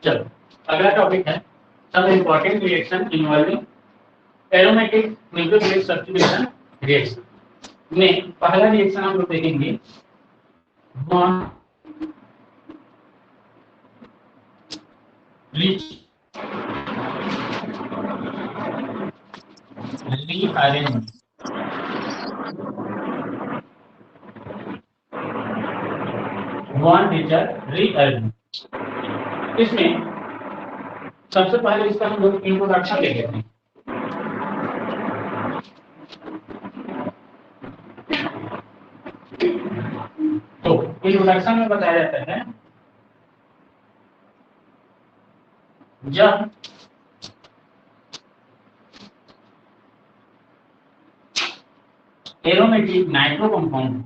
चलो अगला टॉपिक है सब important reaction involving aromatic nucleophilic substitution reaction में पहला रिएक्शन हम लोग देखेंगे बॉन्ड रीअरेंज बॉन्ड रीअरेंज। इसमें सबसे पहले इसका हम लोग इंट्रोडक्शन ले लेते हैं। तो इंट्रोडक्शन में बताया जाता है जब aromatic nitro compound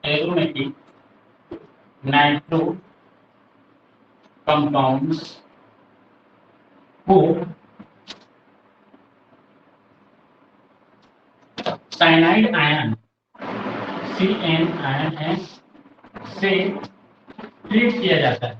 aromatic nitro compounds को साइनाइड आयन CnInS से ट्रीट किया जाता है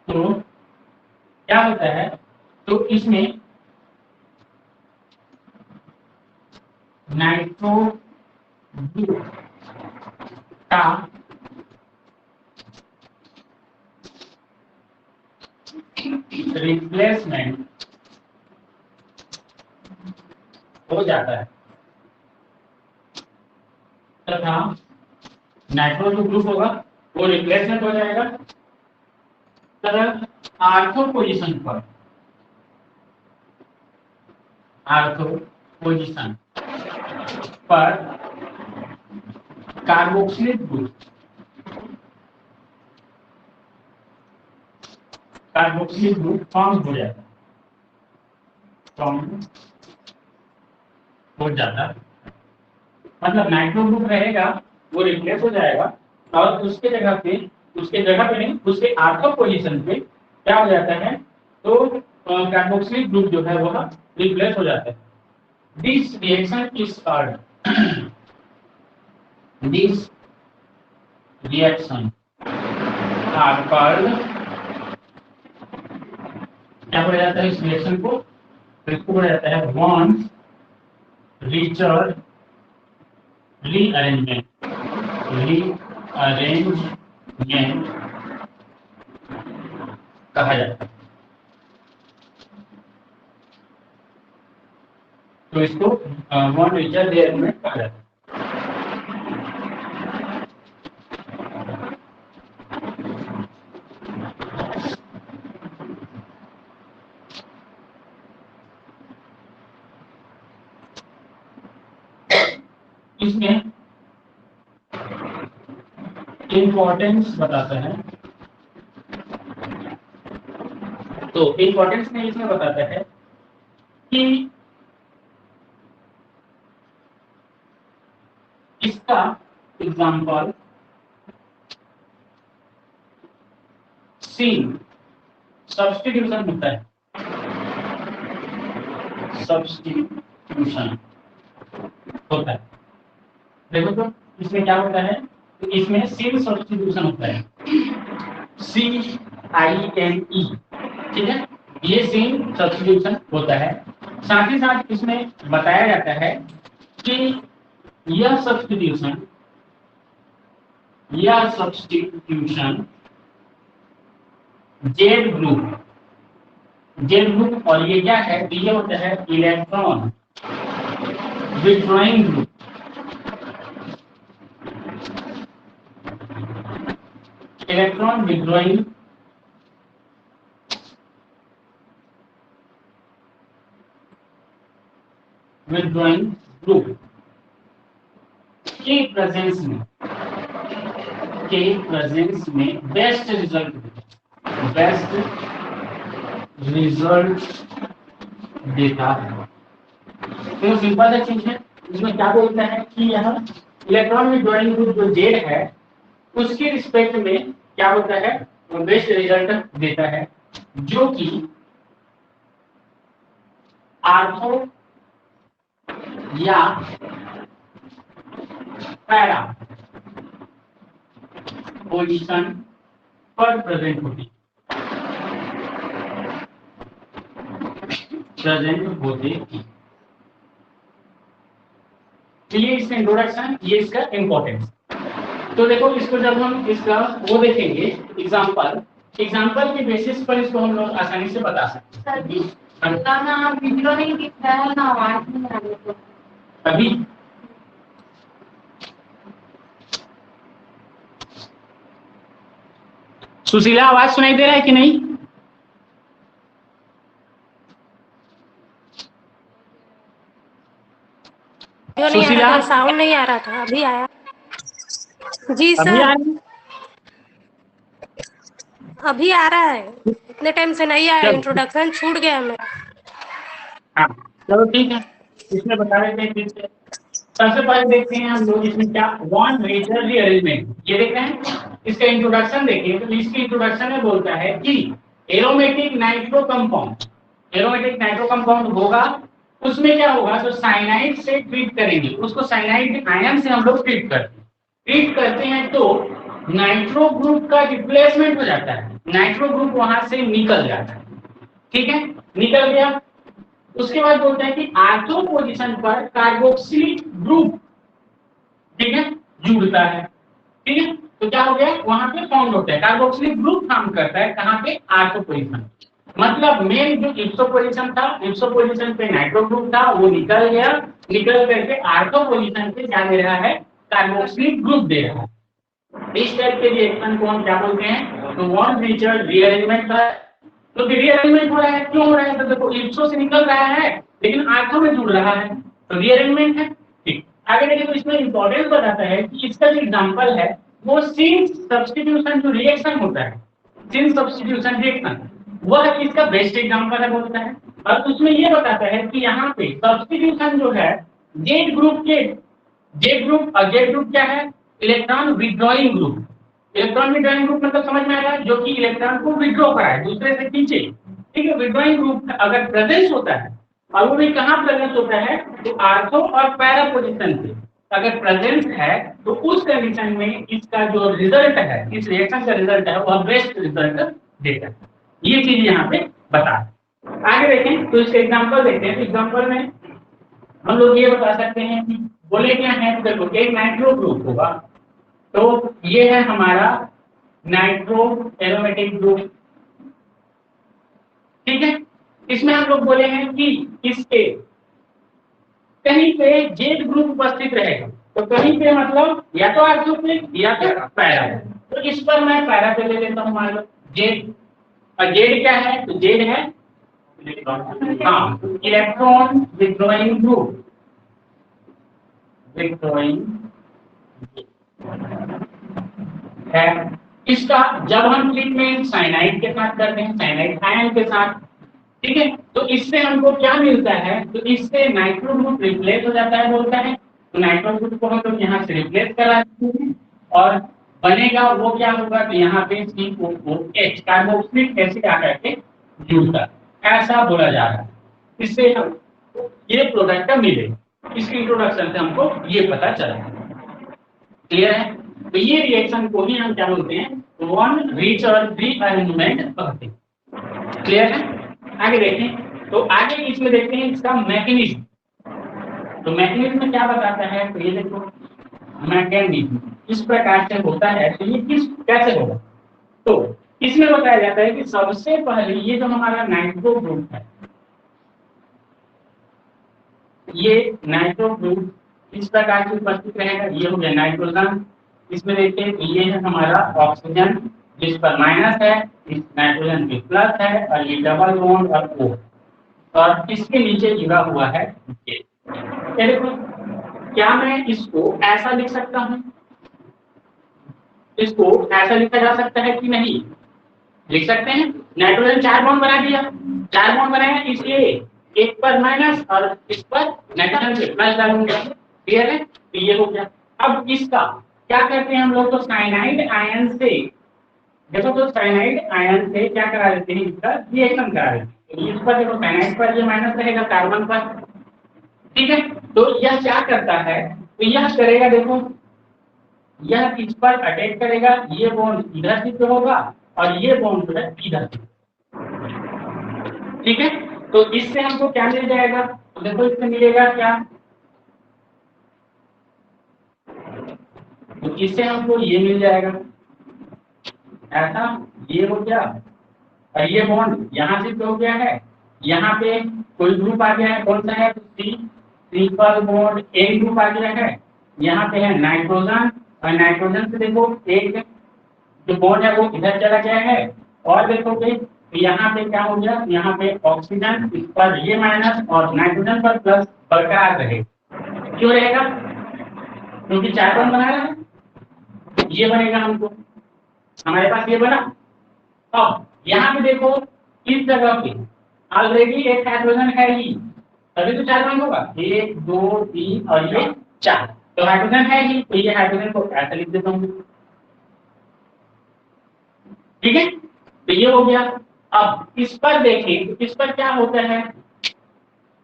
तो क्या होता है, तो इसमें नाइट्रो का रिप्लेसमेंट हो जाता है तथा नाइट्रो जो ग्रुप होगा वो रिप्लेसमेंट हो जाएगा तथा आर्थो पोजीशन पर कार्बोक्सिलिक ग्रुप फॉर्म हो जाता है मतलब नाइट्रो ग्रुप रहेगा वो रिप्लेस हो जाएगा और उसके जगह पे नहीं उसके आर्थो पोजीशन पे क्या हो जाता है, तो कार्बोक्सिलिक ग्रुप जो है वो रिप्लेस हो जाता है। दिस रिएक्शन इज कॉल्ड क्या बोला जाता है इस रिएक्शन को, इसको बोला जाता है बॉन्ड रीअरेंजमेंट कहा जाता है। तो इसको बॉन्ड रीअरेंजमेंट कहा जाता है। इसमें इंपॉर्टेंस बताता है, तो इंपॉर्टेंस में इसमें बताता है कि इसका एग्जाम्पल सीन सब्स्टिट्यूशन होता है, देखो तो इसमें क्या होता है, तो इसमें सीन सब्स्टिट्यूशन होता है CINE, ठीक है, ये सीन सब्स्टिट्यूशन होता है। साथ ही साथ इसमें बताया जाता है कि यह सब्स्टिट्यूशन जेड ग्रुप और ये क्या है, ये होता है electron withdrawing group. Electron withdrawing group के प्रेजेंस में बेस्ट रिजल्ट देता है। तो सिंपल सा चीज है, इसमें क्या बोलता है कि यह इलेक्ट्रॉन विड्रॉइंग ग्रुप जो जेड है उसके रिस्पेक्ट में क्या होता है, वो बेस्ट रिजल्ट देता है, जो कि आर्थो या पैरा पोजीशन पर प्रेजेंट होती थी। तो ये इसका इंट्रोडक्शन, ये इसका इंपॉर्टेंस। तो देखो इसको जब हम इसका वो देखेंगे एग्जांपल के बेसिस पर इसको हम लोग आसानी से बता सकते हैं। ना वीडियो नहीं दिख रहा है ना आवाज नहीं आ रही है। अभी सुशीला आवाज सुनाई दे रहा है कि नहीं? सुशीला साउंड नहीं आ रहा था, अभी आया। जी सर अभी आ रहा है, इतने टाइम से नहीं आया, इंट्रोडक्शन छूट गया मेरा। हाँ चलो ठीक है, इसमें बता देते हैं फिर से। सबसे पहले देखते हैं हम लोग इसमें क्या वन मेजर रीअरेंजमेंट, ये देख रहे हैं। इसका इंट्रोडक्शन देखिए तो इसकी इंट्रोडक्शन में बोलता है कि एरोमेटिक नाइट्रो कंपाउंड होगा, उसमें क्या होगा तो साइनाइड से ट्रीट करेंगे उसको, साइनाइड आयन से हम लोग ट्रीट करते हैं तो नाइट्रो ग्रुप का रिप्लेसमेंट हो जाता है, नाइट्रो ग्रुप वहां से निकल जाता है। ठीक है, निकल गया। उसके बाद बोलते हैं कि आर्थो पोजीशन पर कार्बोक्सिलिक ग्रुप, ठीक है, जुड़ता है। ठीक है, तो क्या हो गया, वहां पे फाउंड होता है, कार्बोक्सिलिक ग्रुप काम करता है कहां पे, आर्थो पोजीशन। मतलब मेन जो इप्सो पोजीशन था, इप्सो पोजीशन पे नाइट्रो ग्रुप था, वो निकल गया, निकल करके आर्थो पोजीशन पे क्या दे रहा है, कार्बोक्सिलिक ग्रुप दे रहा है। इस टाइप के रिएक्शन को हम क्या बोलते हैं, तो वन नेचर रीअरेंजमेंट का। तो रीअरेंजमेंट हो रहा है, क्यों हो रहा है, तो देखो इप्सो से निकल रहा है लेकिन आर्थो में जुड़ रहा है, तो रीअरेंजमेंट है। ठीक, आगे देखिए तो इसमें इंपॉर्टेंस बताता है कि इसका जो एग्जांपल है वो सिंस सब्स्टिट्यूशन जो रिएक्शन होता है, सिंस सब्स्टिट्यूशन रिएक्शन, वह इसका बेस्ट एग्जांपल है बोलता है। और उसमें ये बताता है कि यहाँ पे सब्स्टिट्यूशन जो है जेड ग्रुप क्या है, electron withdrawing group. Electron withdrawing group मतलब समझ में आया, जो कि इलेक्ट्रॉन को विड्रॉ कराए दूसरे से खींचे। ठीक है, विड्रॉइंग ग्रुप अगर प्रेजेंस होता है, और वो भी कहाँ प्रेजेंस होता है, तो आर्थो और पैरा पोजीशन पे अगर प्रेजेंस है तो उस कंडीशन में इसका जो रिजल्ट है, इस रिएक्शन का रिजल्ट है वह बेस्ट रिजल्ट देता है। ये चीज यहाँ पे बता। आगे देखें तो इसके एग्जांपल देखते हैं। तो एग्जांपल में हम लोग ये बता सकते हैं कि बोले क्या है, तो देखो एक नाइट्रो ग्रुप होगा, तो ये है हमारा नाइट्रो एरोमेटिक ग्रुप। ठीक है, इसमें हम लोग बोले हैं कि इसके कहीं पे जेड ग्रुप उपस्थित रहेगा, तो कहीं पे मतलब या तो आर्थो पे या तो पैरा। तो इस पर मैं पैरा पे ले लेता हूं, मान लो जेड, और जेड क्या है, तो जेड है हाँ इलेक्ट्रॉन विड्रॉइंग ग्रुप, है। इसका जब हम ट्रीटमेंट साइनाइड के साथ करते हैं, साइनाइड आयन के साथ, ठीक है, तो इससे हमको क्या मिलता है, तो इससे नाइट्रो ग्रुप रिप्लेस हो जाता है बोलता है। तो नाइट्रो ग्रुप को हम लोग यहाँ से रिप्लेस करा देते हैं और बनेगा वो क्या होगा, तो यहाँ पे COOH कार्बोक्सिलिक एसिड आकर के जुड़ता, ऐसा बोला जा रहा है। इससे हम ये प्रोडक्ट मिले, इसकी इंट्रोडक्शन से हमको ये पता चला। क्लियर है, तो ये रिएक्शन को ही हम क्या बोलते हैं, वन नेचर रीअरेंजमेंट कहते हैं। क्लियर है, आगे देखें तो आगे इसमें देखते हैं इसका मैकेनिज्म। तो मैकेनिज्म में क्या बताता है, तो ये देखो मैकेनिज्म इस प्रकार से होता है। तो ये कैसे होगा, तो इसमें बताया जाता है कि सबसे पहले ये जो हमारा नाइट्रो ग्रुप है, ये नाइट्रो ग्रुप इस प्रकार से उपस्थित रहेगा। ये हो गया नाइट्रोजन, इसमें देखते हैं ये है हमारा ऑक्सीजन जिस पर माइनस है, इस नाइट्रोजन पे प्लस है, और ये डबल बॉन्ड और O, और इसके नीचे जुड़ा हुआ है K। देखो क्या मैं इसको ऐसा लिख सकता हूं, इसको ऐसा लिखा जा सकता है कि नहीं, लिख सकते हैं। नाइट्रोजन 4 बॉन्ड बना दिया, 4 बॉन्ड बनाया, इसलिए एक पर माइनस और इस पर नाइट्रोजन पे प्लस डालूंगा। क्लियर है, तो ये हो गया। अब इसका क्या करते हैं हम लोग, तो साइनाइड आयन से देखो, तो साइनाइड आयन से क्या करा देते हैं, इसका रिएक्शन करा देते हैं। तो इस पर देखो साइनाइड पर ये माइनस रहेगा कार्बन पर, ठीक है। तो यह क्या करता है, तो यह करेगा देखो, यह इस पर अटैक करेगा, ये बॉन्ड इधर शिफ्ट होगा और ये बॉन्ड जो है इधर, ठीक है। तो इससे हमको क्या मिल जाएगा, तो देखो इससे मिलेगा क्या, तो इससे हमको ये मिल जाएगा ऐसा, ये हो गया, और ये बॉन्ड यहाँ शिफ्ट हो गया है, यहाँ पे कोई ग्रुप आ गया है, कौन सा है, तो सी ट्रिपल बॉन्ड एक ग्रुप आ गया है, यहाँ पे है नाइट्रोजन, और नाइट्रोजन से देखो एक जो बॉन्ड है वो इधर चला गया है, और देखोगे तो यहाँ पे क्या हो गया, यहाँ पे ऑक्सीजन इस पर ये माइनस और नाइट्रोजन पर प्लस बरकरार रहेगा, क्यों रहेगा, क्योंकि चार बॉन्ड बना रहा है, ये बनेगा हमको, हमारे पास ये बना। अब यहाँ पे देखो इस जगह पे ऑलरेडी एक हाइड्रोजन है ही, तभी तो चार बॉन्ड होगा, 1 2 3 और ये 4, तो हाइड्रोजन है ही, तो ये हाइड्रोजन को ऐसे लिख देता हूँ, ठीक है। तो ये हो गया। अब इस पर देखें तो इस पर क्या होता है,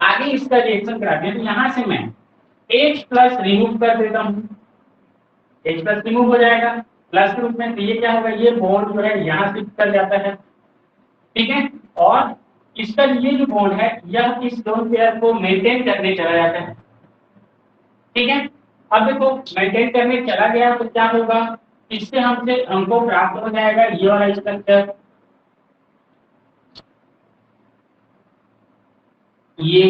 आगे इसका रिएक्शन कराते हैं, तो यहां से मैं H प्लस रिमूव कर देता हूं, H प्लस रिमूव हो जाएगा प्लस के रूप में, तो ये क्या होगा, ये बॉन्ड जो है यहाँ शिफ्ट कर जाता है, ठीक है। और इसका ये जो बॉन्ड है यह इस लोन पेयर को मेंटेन करने चला जाता है, ठीक है। अब देखो मेंटेन करने चला गया तो क्या होगा, इससे हमको प्राप्त हो जाएगा ये वाला स्ट्रक्चर, ये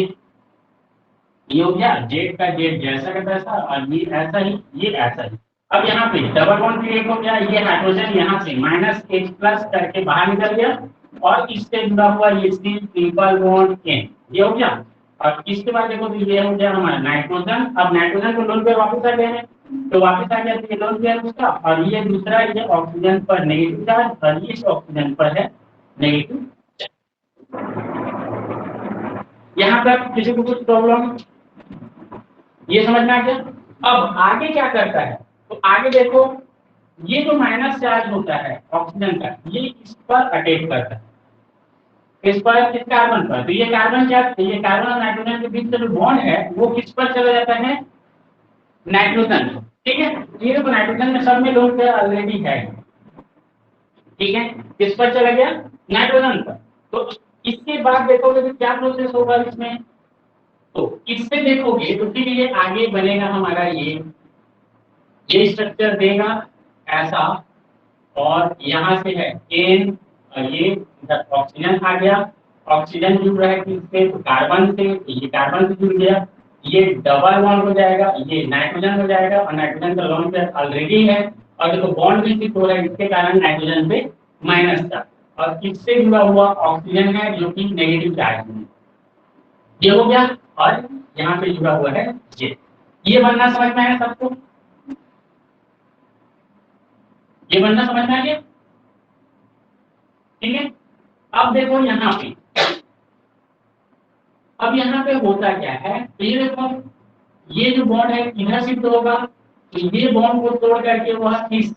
हो गया जेड का जेड जैसा का तैसा, और ये ऐसा ही, ये ऐसा ही। अब यहाँ पे डबल बॉन्ड क्रिएट हो गया, ये हाइड्रोजन यहाँ से माइनस H प्लस करके बाहर निकल गया, और इससे जुड़ा हुआ ये सी ट्रिपल बॉन्ड N, ये हो गया। और इसके बाद देखो तो ये हो गया हमारा नाइट्रोजन, अब नाइट्रोजन को लोन पे वापस आ गए हैं, तो वापस आ गया तो ये लोन पेयर उसका, और ये दूसरा ये ऑक्सीजन पर नेगेटिव चार्ज, और ये ऑक्सीजन पर है नेगेटिव। यहाँ तक किसी को कुछ प्रॉब्लम, ये समझ में आ गया। अब आगे क्या करता है, तो आगे देखो ये जो माइनस चार्ज होता है ऑक्सीजन का, ये इस पर अटैक करता है, इस पर, इस कार्बन पर, तो ये कार्बन क्या, तो ये कार्बन और नाइट्रोजन के बीच का जो बॉन्ड है वो किस पर चला जाता है, नाइट्रोजन, ठीक है। ये देखो नाइट्रोजन में सब में लोन पेयर ऑलरेडी है, ठीक है, किस पर चला गया, नाइट्रोजन पर। तो इसके बाद देखोगे तो क्या प्रोसेस होगा इसमें, तो इससे देखोगे तो फिर ये आगे बनेगा हमारा ये स्ट्रक्चर देगा ऐसा, और यहाँ से है एन, और ये ऑक्सीजन आ गया, ऑक्सीजन जुड़ रहा है किससे, तो कार्बन से, ये कार्बन से जुड़ गया, ये डबल बॉन्ड हो जाएगा, ये नाइट्रोजन हो जाएगा, और नाइट्रोजन का लोन पेयर ऑलरेडी है, और देखो बॉन्ड भी शिफ्ट हो रहा है, इसके कारण नाइट्रोजन पे माइनस था, और इससे जुड़ा हुआ ऑक्सीजन है जो कि नेगेटिव चार्ज है, ये हो गया। और यहाँ पे जुड़ा हुआ है ये बनना समझ में आया सबको, ये बनना समझ में आ गया, ठीक है। अब देखो यहाँ पे, अब यहाँ पे होता क्या है, तो ये देखो ये जो बॉन्ड है इधर शिफ्ट होगा, तो ये बॉन्ड को तोड़ करके वह इस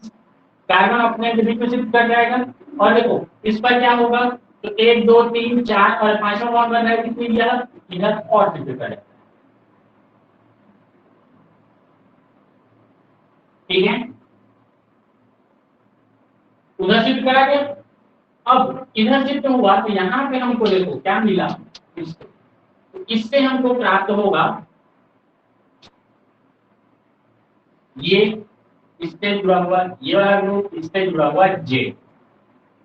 कार्बन अपने बीच में शिफ्ट कर जाएगा, और देखो इस पर क्या होगा, तो 1 2 3 4 और 5वां बॉन्ड बन रहा है किसमें, इधर और शिफ्ट करेगा, ठीक है, उधर शिफ्ट करा गया। अब इधर शिफ्ट हुआ तो यहाँ पे हमको देखो क्या मिला, तो इससे हमको प्राप्त होगा ये इससे जुड़ा हुआ ये वाला ग्रुप, इससे जुड़ा हुआ जे।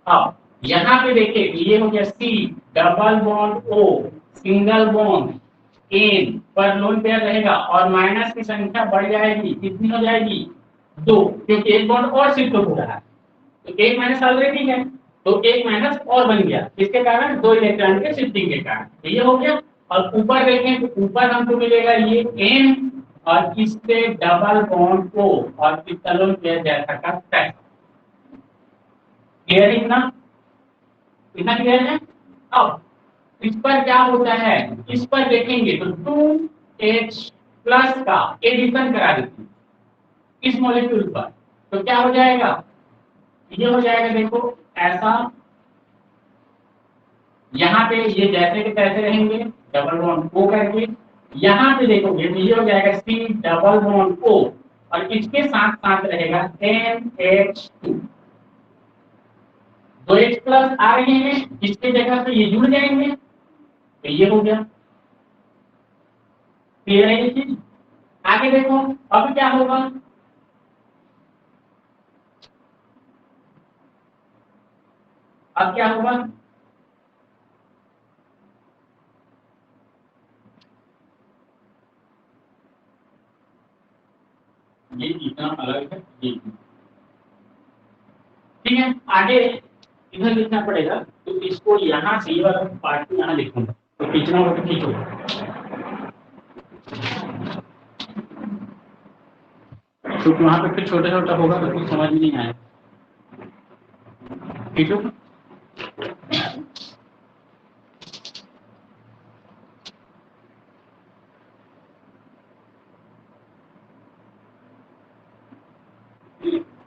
अब यहाँ पे देखिए ये हो गया C double bond O single bond N पर लोन पेयर रहेगा, और माइनस की संख्या बढ़ जाएगी, कितनी हो जाएगी, 2, क्योंकि एक बॉन्ड और शिफ्ट हो रहा है, तो एक माइनस ऑलरेडी है, तो एक माइनस और बन गया, इसके कारण 2 इलेक्ट्रॉन के शिफ्टिंग के कारण, तो ये हो गया। और ऊपर देखें तो ऊपर हमको मिलेगा ये एन, और इससे डबल बॉन्ड को, और इसका लोन पेयर जैसा का तैसा, क्लियर है इतना क्लियर है। अब इस पर क्या होता है, इस पर देखेंगे तो 2H प्लस का एडिशन करा देते हैं, इस मॉलिक्यूल पर, तो क्या हो जाएगा, ये हो जाएगा देखो ऐसा, यहाँ पे ये जैसे के तैसे रहेंगे डबल बॉन्ड ओ करके, यहाँ पे देखोगे तो ये हो जाएगा सी डबल बॉन्ड ओ, और इसके साथ साथ रहेगा NH2, दो H प्लस आ रहे हैं, इसके जगह पे ये जुड़ जाएंगे, तो ये हो गया। क्लियर है ये चीज? आगे देखो अब क्या होगा, अब क्या होगा, ये इतना अलग है ये, ठीक है। आगे इधर लिखना पड़ेगा, तो इसको यहाँ से ये वाला पार्ट को यहाँ लिखूंगा, तो खींचना होगा तो खींचो, क्योंकि वहां पे फिर छोटा छोटा होगा तो कुछ समझ में नहीं आया। खींचो,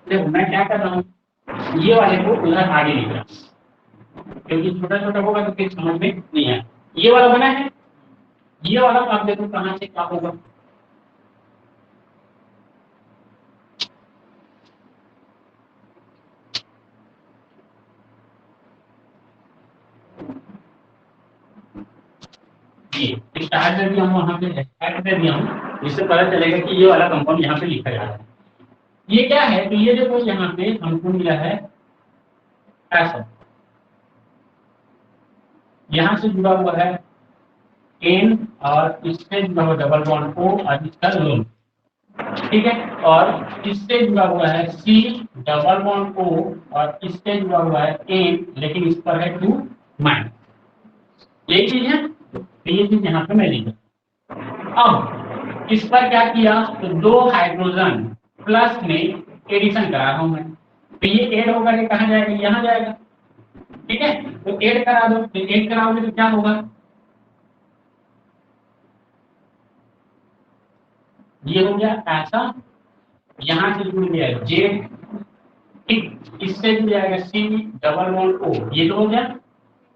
देखो मैं क्या कर रहा हूँ, ये वाले को उधर आगे लिख रहा हूँ, क्योंकि छोटा छोटा होगा तो फिर समझ में नहीं आया। ये वाला बना है, ये वाला आप देखो कहाँ से क्या होगा, ये स्टार्ट कर दिया हूँ, वहां पे ऐड कर दिया हूँ, जिससे पता चलेगा कि ये वाला कंपाउंड यहाँ पे लिखा जा रहा है। ये क्या है, तो ये देखो यहाँ पे हमको मिला है ऐसा, यहाँ से जुड़ा हुआ है एन, और इससे जुड़ा हुआ डबल बॉन्ड ओ, और इसका लोन, ठीक है, और इससे जुड़ा हुआ है सी डबल बॉन्ड ओ, और इससे जुड़ा हुआ है एन, लेकिन इस पर है 2 माइनस, यही चीज है। तो ये चीज यहाँ पे मैं लिखा। अब इस पर क्या किया, तो 2 हाइड्रोजन प्लस में एडिशन करा रहा हूं मैं, तो ये ऐड होगा कि कहाँ जाएगा, यहाँ जाएगा, ठीक है। तो ऐड करा दो, तो ऐड कराओगे तो क्या होगा, ये हो गया ऐसा, यहाँ से जुड़ गया जेड, ठीक, इससे जुड़ जाएगा सी डबल बॉन्ड ओ, ये तो हो गया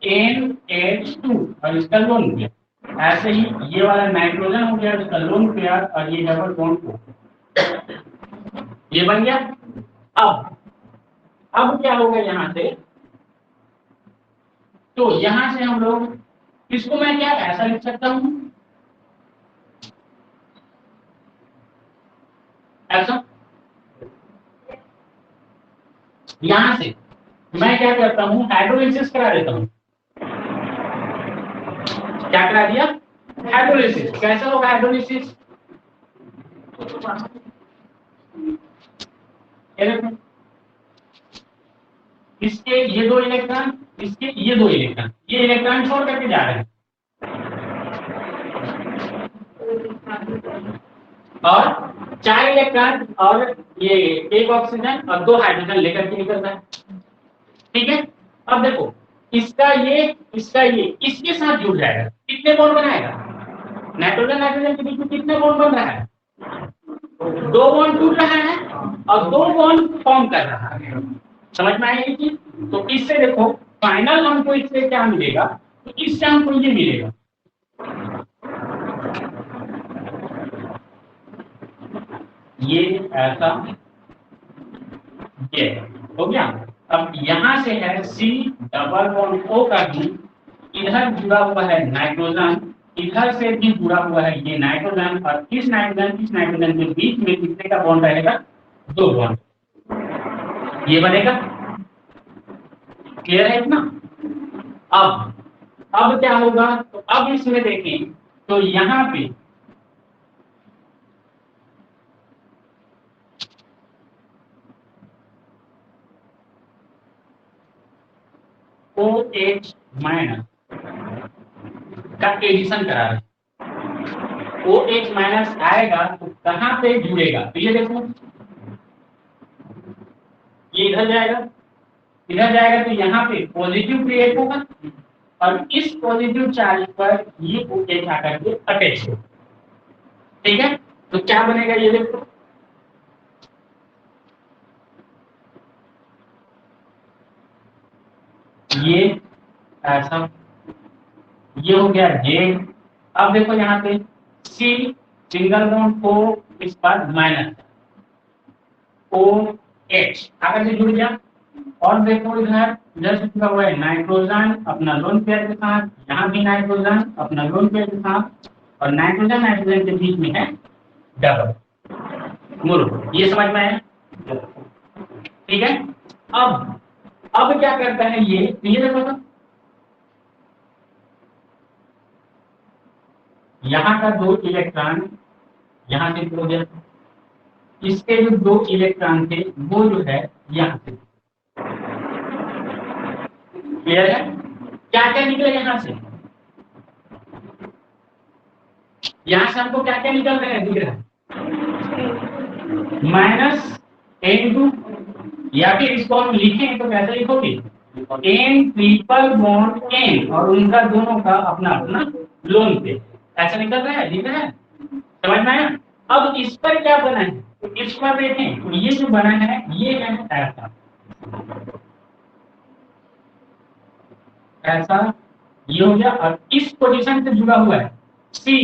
NH2, और इसका लोन पेयर, ऐसे ही ये वाला नाइट्रोजन हो गया, इसका लोन पेयर, और ये डबल बॉन्ड ओ, ये बन गया। अब क्या होगा यहाँ से, तो यहाँ से हम लोग इसको मैं क्या ऐसा लिख सकता हूँ, ऐसा, यहां से मैं क्या करता हूं, हाइड्रोलिसिस करा देता हूं, क्या करा दिया, हाइड्रोलिसिस। कैसा होगा हाइड्रोलिसिस, इसके ये 2 इलेक्ट्रॉन, इसके ये 2 इलेक्ट्रॉन, ये इलेक्ट्रॉन छोड़ करके जा रहे हैं, और 4 इलेक्ट्रॉन और ये 1 ऑक्सीजन और 2 हाइड्रोजन लेकर के निकलता है, ठीक है। अब देखो इसका ये इसके साथ जुड़ जाएगा, कितने बॉन्ड बनाएगा, नाइट्रोजन नाइट्रोजन के बीच में कितने बॉन्ड बन रहा है, 2 बॉन्ड टूट रहा है और 2 बॉन्ड फॉर्म कर रहा है, समझ में आएगी कि, तो इससे देखो फाइनल हमको इससे क्या मिलेगा, तो इससे हमको ये मिलेगा, ये ऐसा, ये हो गया। अब यहां से है सी डबल बॉन्ड ओ का भी, इधर जुड़ा हुआ है नाइट्रोजन, इधर से भी जुड़ा हुआ है ये नाइट्रोजन, और इस नाइट्रोजन के बीच में कितने का बॉन्ड रहेगा, 2 बॉन्ड, ये बनेगा। क्लियर है इतना? अब क्या होगा, तो अब इसमें देखें तो यहाँ पे OH माइनस का एडिशन करा रहे, OH माइनस आएगा तो कहां पे जुड़ेगा, तो ये देखो ये इधर जाएगा तो यहाँ पे पॉजिटिव क्रिएट होगा, और इस पॉजिटिव चार्ज पर ये OH आकर के अटैच हो, ठीक है। तो क्या बनेगा, ये देखो ये ऐसा, ये हो गया जेड। अब देखो यहाँ पे सी सिंगल बॉन्ड ओ, इस पर माइनस ओ एच आकर के जुड़ गया। और देखो इधर इधर से जुड़ा हुआ है नाइट्रोजन अपना लोन पेयर के साथ, यहाँ भी नाइट्रोजन अपना लोन पेयर के साथ, और नाइट्रोजन नाइट्रोजन के बीच में है डबल मुर्ग। ये समझ में आया? ठीक है। अब क्या करता है ये देखो तो, यहाँ का 2 इलेक्ट्रॉन यहाँ से हो गया, इसके जो 2 इलेक्ट्रॉन थे वो जो है यहाँ से। क्लियर है? क्या क्या निकले यहाँ से? यहाँ से हमको क्या क्या निकल रहा है दिख रहा है? -N2, या फिर इसको हम लिखें तो कैसे लिखोगे? N ट्रिपल बॉन्ड N और उनका दोनों का अपना अपना लोन पे ऐसा निकल रहा है, दिख रहा है? समझ में आया? अब इस पर क्या बना है? इस पर देखें तो ये जो बना है ये है ऐसा ये हो गया। और इस पोजीशन से जुड़ा हुआ है C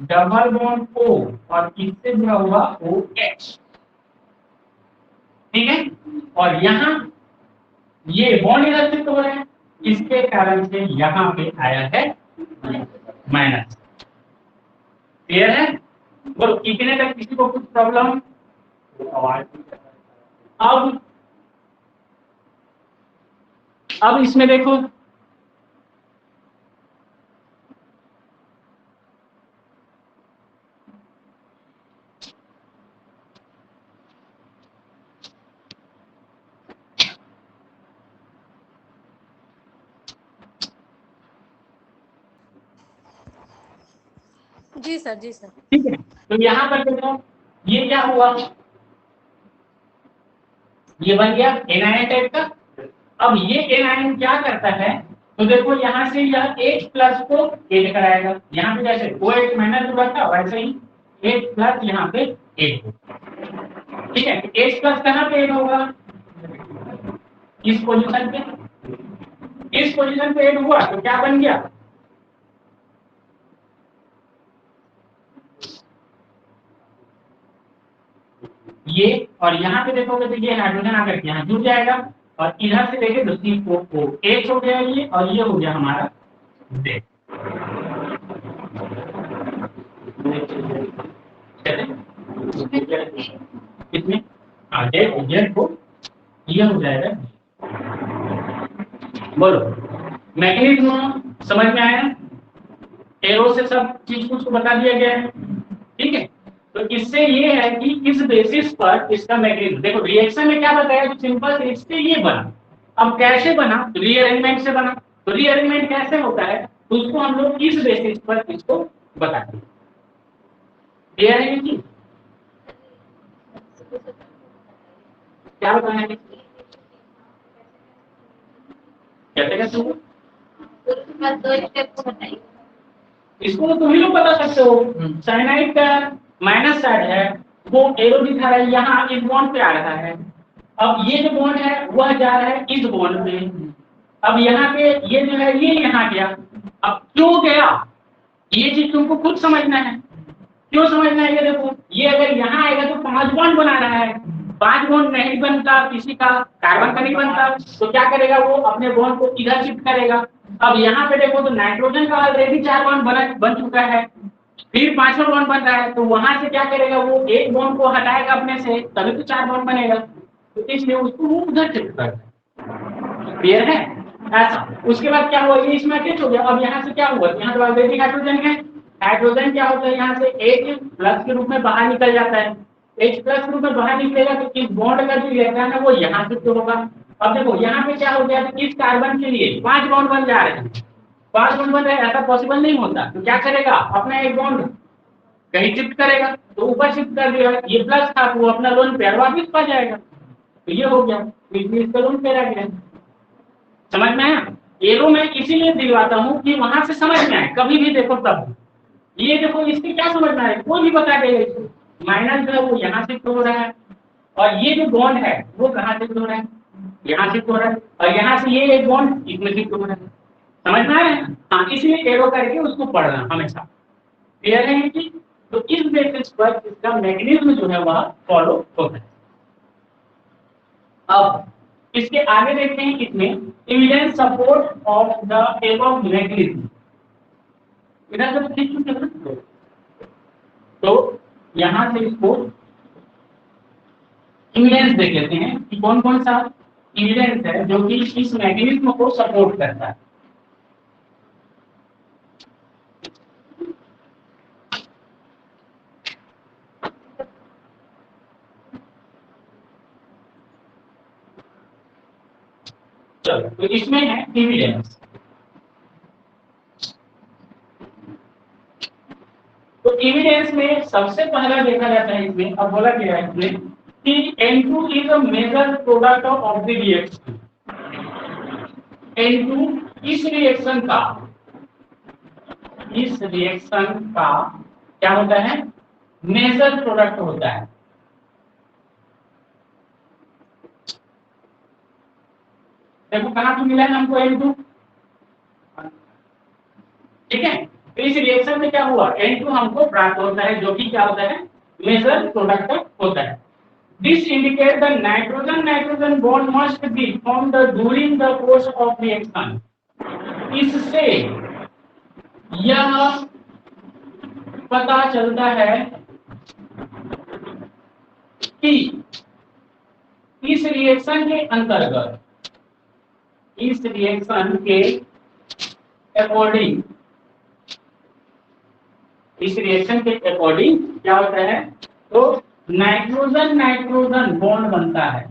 डबल बॉन्ड O और इससे जुड़ा हुआ OH। ठीक है। और यहाँ ये बॉन्ड इधर शिफ्ट हो रहे हैं, इसके कारण से यहाँ पे आया है माइनस। क्लियर है? बोलो कितने तक किसी को कुछ प्रॉब्लम? अब इसमें देखो जी सर, जी सर। ठीक है। तो यहाँ पर देखो ये क्या हुआ, ये बन गया एनायन टाइप का। अब ये एनायन क्या करता है तो देखो यहाँ से यह H प्लस को ऐड कराएगा, यहाँ पे जैसे OH माइनस जुड़ा था वैसे ही H प्लस यहाँ पे ऐड होगा। ठीक है। H प्लस कहाँ पे ऐड होगा? इस पोजीशन पे, इस पोजीशन पे ऐड हुआ तो क्या बन गया? ये, और यहाँ पे देखोगे तो ये हाइड्रोजन आकर के यहाँ जुड़ जाएगा, और इधर से देखें तो C4OH हो गया ये, और ये हो गया हमारा Z। कितने Z को ये हो जाएगा। बोलो मैकेनिज्म समझ में आया? एरो से सब चीज कुछ को बता दिया गया है। ठीक है। तो इससे ये है कि किस बेसिस पर इसका मैकेनिज्म, देखो रिएक्शन में क्या बताया तो सिंपल से ये बना। अब कैसे बना? रीअरेंजमेंट से बना। तो रीअरेंजमेंट कैसे होता है तो उसको हम लोग किस बेसिस पर इसको बताते हैं। क्लियर है कि क्या बताना है? कैसे कैसे इसको तो तुम ही लोग बता सकते हो। साइनाइड का माइनस साइड है वो एरो दिखा रहा है, यहाँ इस बॉन्ड पे आ रहा है। अब ये जो बॉन्ड है वह जा रहा है इस बॉन्ड पे। अब यहाँ पे ये जो है ये यहाँ गया। अब क्यों गया ये चीज तुमको खुद समझना है। क्यों समझना है? ये देखो ये अगर यहाँ आएगा तो 5 बॉन्ड बना रहा है, 5 बॉन्ड नहीं बनता किसी का, कार्बन का नहीं बनता, तो क्या करेगा वो अपने बॉन्ड को इधर शिफ्ट करेगा। अब यहाँ पे देखो तो नाइट्रोजन का ऑलरेडी 4 बॉन्ड बन चुका है, फिर 5वां बॉन्ड बन रहा है, तो वहां से क्या करेगा वो एक बॉन्ड को हटाएगा अपने से, तभी तो 4 बॉन्ड बनेगा, तो इसलिए उसको वो उधर शिफ्ट करता है। क्लियर है? ऐसा। उसके बाद क्या हुआ, ये इसमें अटैच हो गया। अब यहाँ से क्या हुआ, यहाँ तो ऑलरेडी हाइड्रोजन है, हाइड्रोजन क्या होता है यहाँ से H प्लस के रूप में बाहर निकल जाता है। H प्लस के रूप में बाहर निकलेगा तो इस बॉन्ड का जो इलेक्ट्रॉन है वो यहाँ शिफ्ट होगा। अब देखो यहाँ पे क्या हो गया, इस कार्बन के लिए 5 बॉन्ड बन जा रहे हैं, 5 बॉन्ड बन रहे हैं, ऐसा पॉसिबल नहीं होता, तो क्या करेगा अपना एक बॉन्ड कहीं शिफ्ट करेगा, तो ऊपर शिफ्ट कर देगा, ये प्लस था वो अपना लोन पेयर वापिस पा जाएगा, तो ये हो गया, इसका लोन पेयर आ गया। समझ में आया? एरो में इसीलिए दिलवाता हूँ कि वहां से समझ में आए, कभी भी देखो तब। ये देखो इसके क्या समझना है, कोई भी बता देगा इसको। माइनस जो है वो यहाँ से हो रहा है, और ये जो बॉन्ड है वो कहाँ से हो रहा है, यहाँ शिफ्ट हो रहा है, और यहाँ से ये एक बॉन्ड इसमें शिफ्ट हो रहा है। समझ में आ रहा है? हाँ, इसलिए एरो करके उसको पढ़ना हमेशा। क्लियर है कि? तो इस बेसिस पर इसका मैकेनिज्म जो है वह फॉलो होता है। अब इसके आगे देखते हैं, इसमें evidence support of the above mechanism. इधर सब ठीक चुके हैं। तो यहां से इसको एविडेंस देख लेते हैं कि कौन कौन सा एविडेंस है जो कि इस मैकेनिज्म को सपोर्ट करता है। चलो, तो इसमें है एविडेंस। तो एविडेंस में सबसे पहला देखा जाता है इसमें, अब बोला गया है इसमें कि N2 is a major product of the reaction। N2 इस रिएक्शन का क्या होता है? मेजर प्रोडक्ट होता है। देखो कहां पे मिला है हमको N2, ठीक है? तो इस रिएक्शन में क्या हुआ, N2 हमको प्राप्त होता है, जो कि क्या होता है? मेजर प्रोडक्ट होता है। This indicates the nitrogen bond must be formed during the course of reaction। इससे यह पता चलता है कि इस रिएक्शन के अंतर्गत, इस रिएक्शन के अकॉर्डिंग, इस रिएक्शन के अकॉर्डिंग क्या होता है? तो नाइट्रोजन बॉन्ड बनता है,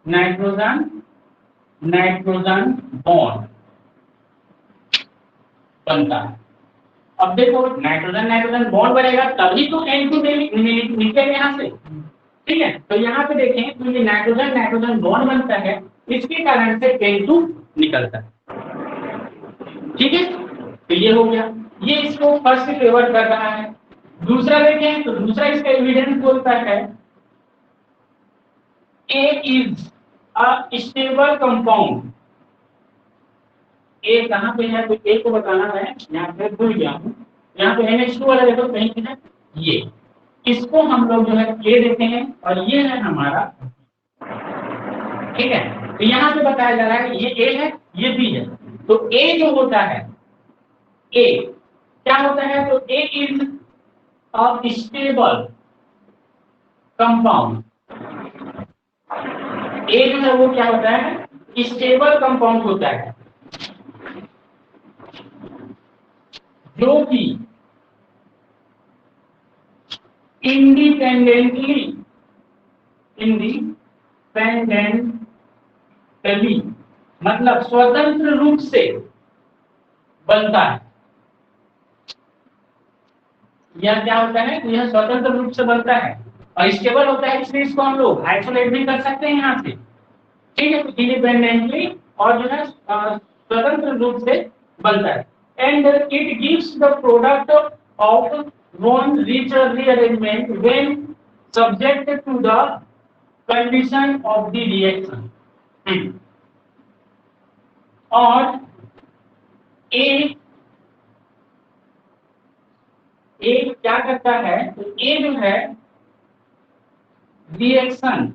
नाइट्रोजन बॉन्ड बनता है। अब देखो नाइट्रोजन बॉन्ड बनेगा तभी तो N2 निकलेगा यहाँ से, ठीक है? तो यहाँ पे देखें तो ये नाइट्रोजन बॉन्ड बनता है, इसके कारण से N2 निकलता है, ठीक है? तो ये हो गया, ये इसको फर्स्ट फेवर कर रहा है। दूसरा देखें तो दूसरा इसका एविडेंस बोलता है A is a stable compound। A कहाँ पे है? तो A को बताना है, यहाँ पे भूल गया हूँ। यहाँ पे NH2 वाला देखो कहीं पे है, ये इसको हम लोग जो है A देते हैं, और ये है हमारा, ठीक है? तो यहाँ पे बताया जा रहा है ये A है, ये B है। तो A जो होता है, A क्या होता है? तो A is a stable compound। A जो है वो क्या होता है? स्टेबल कंपाउंड होता है, जो कि इंडिपेंडेंटली मतलब स्वतंत्र रूप से बनता है। यह क्या होता है? यह स्वतंत्र रूप से बनता है और स्टेबल होता है, इसलिए इसको हम लोग आइसोलेट भी कर सकते हैं यहाँ से, ठीक है? तो इंडिपेंडेंटली और जो है स्वतंत्र रूप से बनता है। And it gives the product of bond richer rearrangement when subject to the condition of the reaction. और ए क्या करता है? तो ए जो है रिएक्शन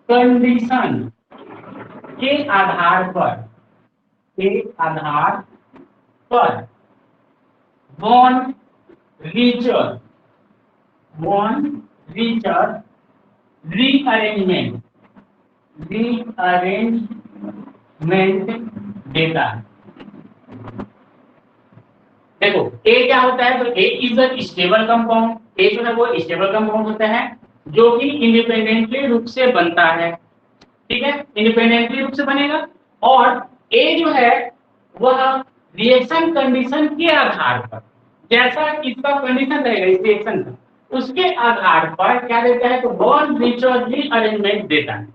कंडीशन के आधार पर बॉन्ड रिचर रीअरेंजमेंट देता है। देखो ए क्या होता है? तो ए इज अ स्टेबल कंपाउंड। ए जो है वो स्टेबल कंपाउंड होता है जो कि इंडिपेंडेंटली रूप से बनता है, ठीक है? इंडिपेंडेंटली रूप से बनेगा। और ए जो है वह रिएक्शन कंडीशन के आधार पर, जैसा इसका कंडीशन रहेगा इस रिएक्शन का, उसके आधार पर क्या देता है? तो बॉन्ड रिचर रीअरेंजमेंट देता है।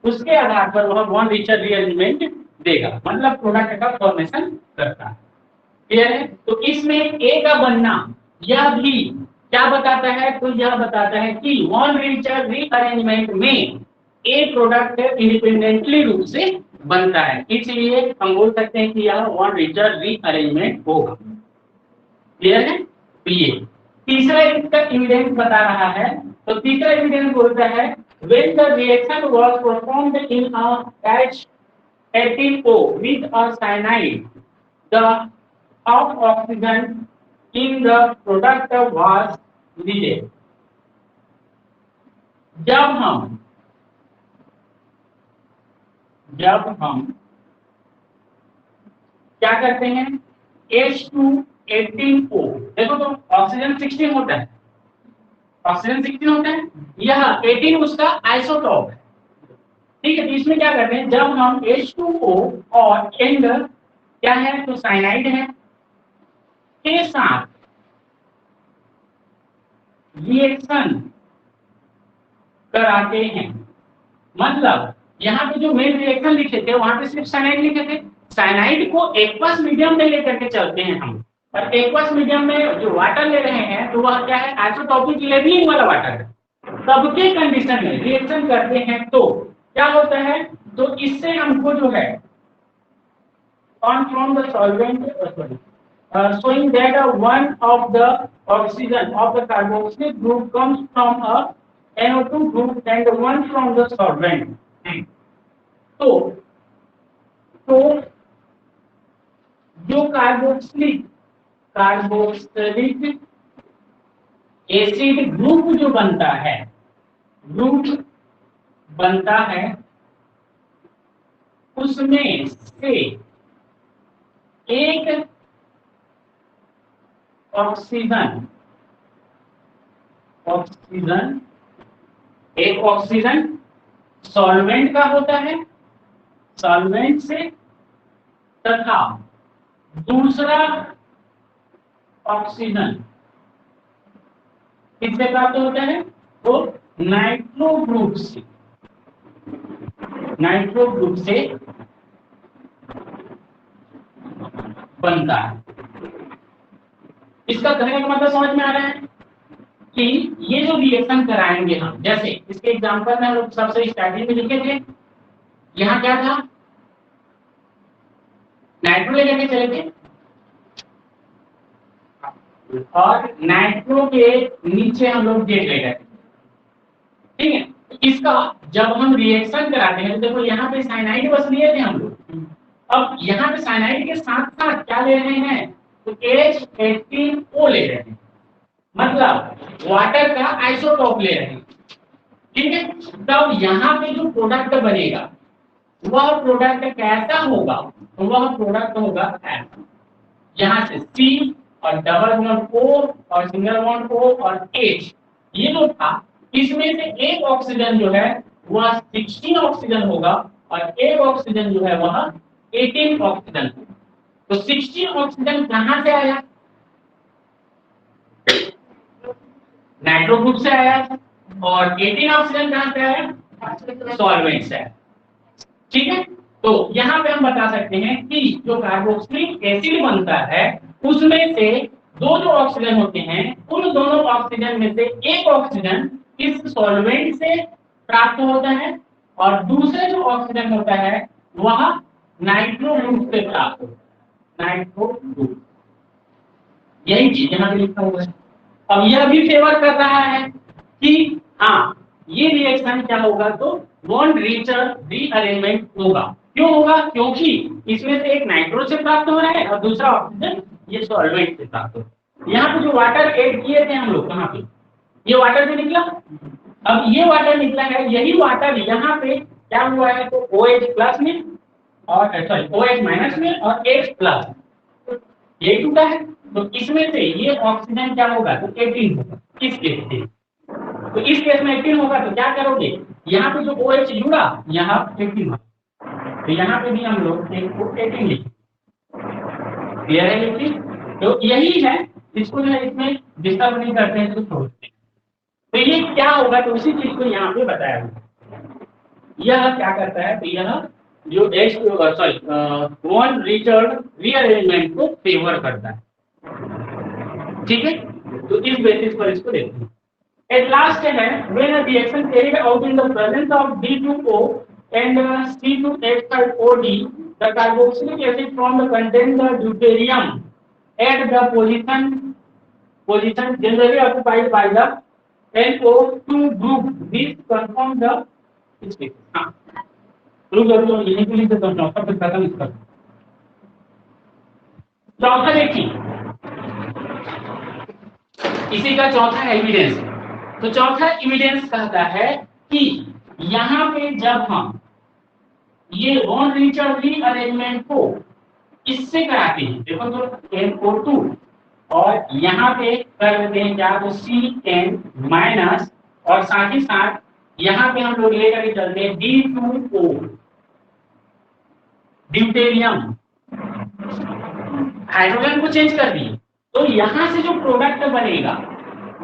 उसके आधार पर वह बॉन्ड रिचर रीअरेंजमेंट देगा, मतलब प्रोडक्ट का फॉर्मेशन करता है। क्लियर है? तो इसमें ए का बनना यह भी क्या बताता है? तो यह बताता है कि बॉन्ड रिचर रीअरेंजमेंट में एक प्रोडक्ट इंडिपेंडेंटली रूप से बनता है, इसलिए हम बोल सकते हैं कि यह वन रिचर रीअरेंजमेंट होगा। क्लियर है? तो ये तीसरा इसका एविडेंस बता रहा है। तो तीसरा एविडेंस बोलता है when the reaction was performed in a H18O with a cyanide, the of oxygen in the product was needed। जब हम क्या करते हैं H218O, देखो तो ऑक्सीजन 16 होता है, ऑक्सीजन 16 होता है, यह 18 उसका आइसोटॉप है। ठीक है, तो इसमें क्या करते हैं, जब हम H2O और एंड क्या है तो साइनाइड है के साथ रिएक्शन कराते हैं, मतलब यहाँ पे जो मेन रिएक्शन लिखे थे वहां पे सिर्फ साइनाइड लिखे थे। साइनाइड को एक्वस मीडियम में लेकर के चलते हैं हम, और एक्वस मीडियम में जो वाटर ले रहे हैं तो वह क्या है आइसोटॉपिक लेवलिंग वाला वाटर है। सबके कंडीशन में रिएक्शन करते हैं तो क्या होता है, तो इससे हमको जो है on from the solvent showing that one of the oxygen of the carboxyl group comes from a NO2 group and one from the solvent। तो जो कार्बोक्सिलिक एसिड ग्रुप जो बनता है उसमें से एक ऑक्सीजन सॉल्वेंट का होता है, सॉल्वेंट से, तथा दूसरा ऑक्सीजन किससे प्राप्त होता है, तो नाइट्रो ग्रुप से बनता है। इसका कहने का मतलब समझ में आ रहा है कि ये जो रिएक्शन कराएंगे हम, जैसे इसके एग्जांपल में हम लोग सबसे स्टार्टिंग में लिखे थे, यहाँ क्या था, नाइट्रो लेकर के चले थे और नाइट्रो के नीचे हम लोग जेड ले गए। ठीक है, इसका जब हम रिएक्शन कराते हैं, देखो यहाँ पे साइनाइड बस लिए थे हम लोग, अब यहाँ पे साइनाइड के साथ साथ क्या ले रहे हैं, तो H18O ले रहे हैं, मतलब वाटर का आइसोटॉप ले रहे हैं। ठीक है, तब यहाँ पे जो प्रोडक्ट बनेगा वह प्रोडक्ट कैसा होगा, तो वह प्रोडक्ट होगा ऐसा, यहाँ से C और डबल बॉन्ड O और सिंगल बॉन्ड O और H, ये जो था इसमें से एक ऑक्सीजन जो है वह 16 ऑक्सीजन होगा और एक ऑक्सीजन जो है वह 18 ऑक्सीजन। तो 16 ऑक्सीजन कहां से आया, नाइट्रो ग्रुप से आया, और 18 ऑक्सीजन कहां से आया, सॉल्वेंट से आया। ठीक है, तो यहाँ पे हम बता सकते हैं कि जो कार्बोक्सिलिक एसिड बनता है उसमें से दो जो ऑक्सीजन होते हैं उन दोनों ऑक्सीजन में से एक ऑक्सीजन इस सॉल्वेंट से प्राप्त होता है और दूसरे जो ऑक्सीजन होता है वह नाइट्रो ग्रुप से प्राप्त होता है, नाइट्रो ग्रुप। यही चीज यहाँ पे लिखा हुआ है। अब यह भी फेवर कर रहा है कि हाँ ये रिएक्शन क्या होगा, तो बॉन्ड रिचर रीअरेंजमेंट होगा। क्यों होगा, क्योंकि इसमें से एक नाइट्रो से प्राप्त हो रहा है और दूसरा ऑक्सीजन ये सॉल्वेंट से प्राप्त हो रहा है। यहाँ पे जो वाटर ऐड किए थे हम लोग, कहाँ पे ये वाटर भी निकला, अब ये वाटर निकला है, यही वाटर यहाँ पे क्या हुआ है, तो OH प्लस में और सॉरी OH माइनस में और H प्लस ये टूटा है, तो इसमें से ये ऑक्सीजन क्या होगा, तो 18 होगा इस केस में। तो इस केस में 18 होगा तो क्या करोगे, यहाँ पे जो OH जुड़ा यहाँ 18 होगा, तो यहाँ पे भी हम लोग 18 लिखेंगे। क्लियर है लिखी, तो यही है, इसको जो है इसमें डिस्टर्ब नहीं करते हैं, इसको छोड़ते हैं। तो ये क्या होगा, तो उसी चीज को यहाँ पे बताया हुआ। यह क्या करता है, तो यह जो वन रिचर्ड रीअरेंजमेंट को फेवर करता है। ठीक है, तो इस बेसिस पर इसको देखते हैं। एट लास्ट है when a reaction carried out in the presence of D2O and C2H5OD the carboxylic acid from the contains the deuterium at the position generally occupied by the NO2 group. This confirm the group जब तो यहीं पे लिख देता हूँ चौथा फिर खत्म इसका। चौथा देखिए, इसी का चौथा एविडेंस। तो चौथा एविडेंस कहता है कि यहाँ पे जब हम ये वॉन रिचर्ड रीअरेंजमेंट को इससे कराते हैं, देखो तो NO2 और यहाँ पे कर देते हैं क्या, तो CN माइनस और साथ ही साथ यहाँ पे हम लोग लेकर के चलते हैं D2O ड्यूटेरियम, हाइड्रोजन को चेंज कर दिए। तो यहां से जो प्रोडक्ट बनेगा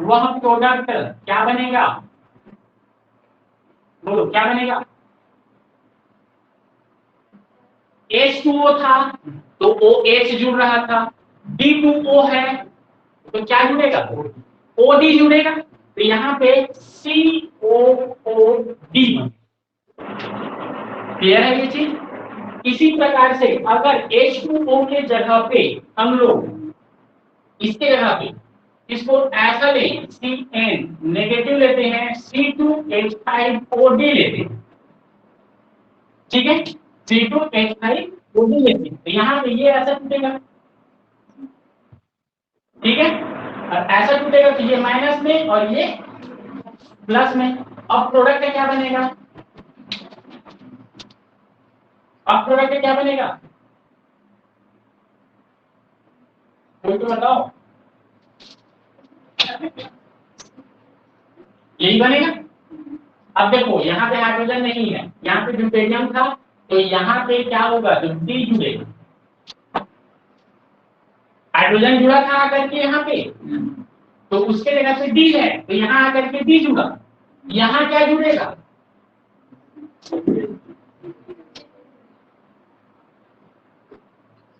वह प्रोडक्ट क्या बनेगा, बोलो क्या बनेगा? H2O था तो OH जुड़ रहा था, D2O है तो क्या जुड़ेगा, OD जुड़ेगा। तो यहाँ पे COOD क्लियर है ये चीज। इसी प्रकार से अगर H2O के जगह पे हम लोग इसके जगह पे इसको ऐसा लें, CN नेगेटिव लेते हैं, C2H5OD लेते हैं, ठीक है, C2H5OD लेते हैं, तो यहाँ पे ये ऐसा टूटेगा, ठीक है, और ऐसा टूटेगा तो ये माइनस में और ये प्लस में। अब प्रोडक्ट क्या बनेगा, अब प्रोडक्ट क्या बनेगा, कोई तो बताओ, यही बनेगा। अब देखो यहाँ पे हाइड्रोजन नहीं है, यहाँ पे ड्यूटेरियम था, तो यहाँ पे क्या होगा, तो डी जुड़ेगा, हाइड्रोजन जुड़ा था आकर के यहाँ पे, तो उसके जगह पे डी है, तो यहाँ आकर के डी जुड़ा, यहाँ क्या जुड़ेगा,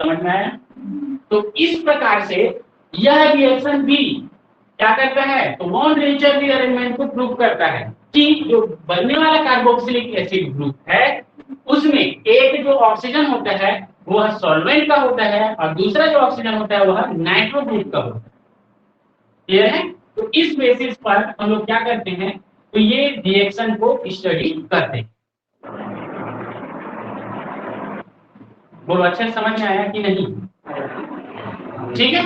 समझ में आया? तो इस प्रकार से यह रिएक्शन भी क्या करता है, तो बॉन्ड नेचर रीअरेंजमेंट को प्रूव करता है कि जो बनने वाला कार्बोक्सिलिक एसिड ग्रुप है उसमें एक जो ऑक्सीजन होता है वह सॉल्वेंट का होता है और दूसरा जो ऑक्सीजन होता है वह नाइट्रो ग्रुप का होता है। क्लियर है? तो इस बेसिस पर हम लोग क्या करते हैं, तो ये रिएक्शन को स्टडी करते हैं। बोलो अच्छे समझ में आया कि नहीं? ठीक है,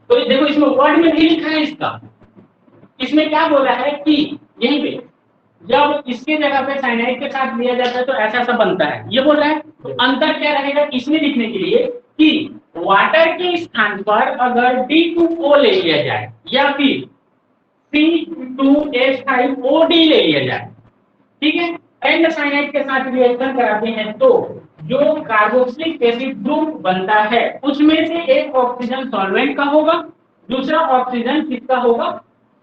तो देखो इसमें वर्ड में नहीं लिखा है इसका, इसमें क्या बोला है कि यहीं पे जब इसके जगह पे साइनाइड के साथ लिया जाता है तो ऐसा ऐसा बनता है, ये बोल रहा है। तो अंतर क्या रहेगा इसमें लिखने के लिए कि वाटर के स्थान पर अगर D2O ले लिया जाए या फिर C2H5OD ले लिया जाए, ठीक है, एंड साइनाइड के साथ रिएक्शन कराते हैं तो जो कार्बोक्सिलिक एसिड ग्रुप बनता है उसमें से एक ऑक्सीजन सॉल्वेंट का होगा, दूसरा ऑक्सीजन किसका होगा,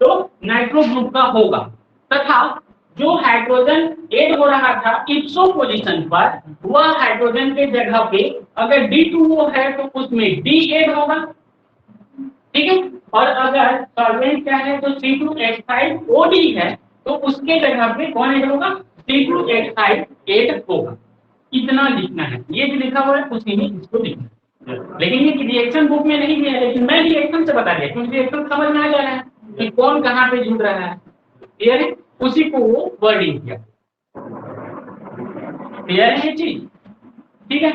तो नाइट्रो ग्रुप का होगा, तथा जो हाइड्रोजन ऐड हो रहा था इप्सो पोजीशन पर वह हाइड्रोजन के जगह पे अगर D2O है तो उसमें D ऐड होगा, ठीक है, और अगर सॉल्वेंट क्या है तो C2H5OD है तो उसके जगह पे कौन ऐड होगा, C2H5 ऐड होगा। इतना लिखना है, ये जो लिखा हुआ है उसी में इसको लिखना है, लेकिन ये रिएक्शन बुक में नहीं दिया है, लेकिन मैं रिएक्शन से बता दिया क्योंकि रिएक्शन समझ में आ जा रहा है कि कौन कहाँ पे जुड़ रहा है, क्लियर है, उसी को वो वर्डिंग किया। क्लियर है ये चीज? ठीक है,